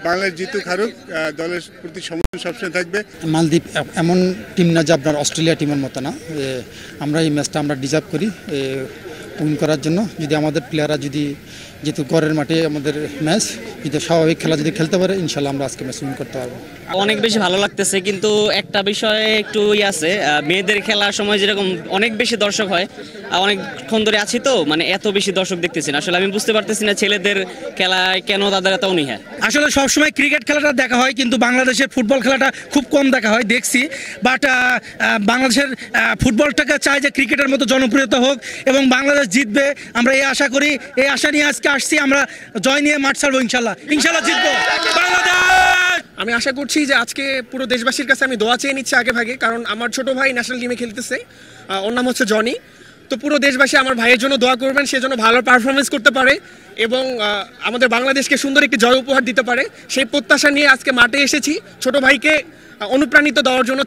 বাংলাদেশ জিতুক হারুক, দলের প্রতি সমর্থন সবসময় থাকবে। মালদ্বীপ এমন টিম না যে আপনার অস্ট্রেলিয়া টিমের মতো না। আমরা এই ম্যাচটা আমরা ডিজার্ভ করি উইন করার জন্য। যদি আমাদের প্লেয়াররা যেহেতু ঘরের মাঠে আমাদের ম্যাচ, যদি স্বাভাবিক খেলা যদি খেলতে পারে, ইনশাল্লাহ আমরা আজকে ম্যাচ উইন করতে পারবো। অনেক বেশি ভালো লাগতেছে, কিন্তু একটা বিষয়ে একটু আছে, মেয়েদের খেলার সময় যেরকম অনেক বেশি দর্শক হয়, অনেকক্ষণ ধরে আছি তো, মানে এত বেশি দর্শক দেখতেছি না। আসলে আমি বুঝতে পারতেছি না ছেলেদের খেলায় কেন তাদের এত অনীহা। আসলে সবসময় ক্রিকেট খেলাটা দেখা হয়, কিন্তু বাংলাদেশের ফুটবল খেলাটা খুব কম দেখা হয়, দেখছি। বাট বাংলাদেশের ফুটবলটাকে চাই যে ক্রিকেটের মতো জনপ্রিয়তা হোক এবং বাংলাদেশ জিতবে, আমরা এই আশা করি। এই আশা নিয়ে আজকে আসছি, আমরা জয় নিয়ে মাঠ ছাড়বো ইনশাল্লাহ। ইনশাল্লাহ জিতবো বাংলাদেশ। আমি আশা করছি যে আজকে পুরো দেশবাসীর কাছে আমি দোয়া চেয়ে নিচ্ছি আগে ভাগে, কারণ আমার ছোট ভাই ন্যাশনাল টিমে খেলতেছে, ওর নাম হচ্ছে জনি। তো পুরো দেশবাসী আমার ভাইয়ের জন্য দোয়া করবেন, সে যেন ভালো পারফরমেন্স করতে পারে এবং আমাদের বাংলাদেশকে সুন্দর একটি জয় উপহার দিতে পারে। সেই প্রত্যাশা নিয়ে আজকে মাঠে এসেছি ছোট ভাইকে অনুপ্রাণিত দেওয়ার জন্য।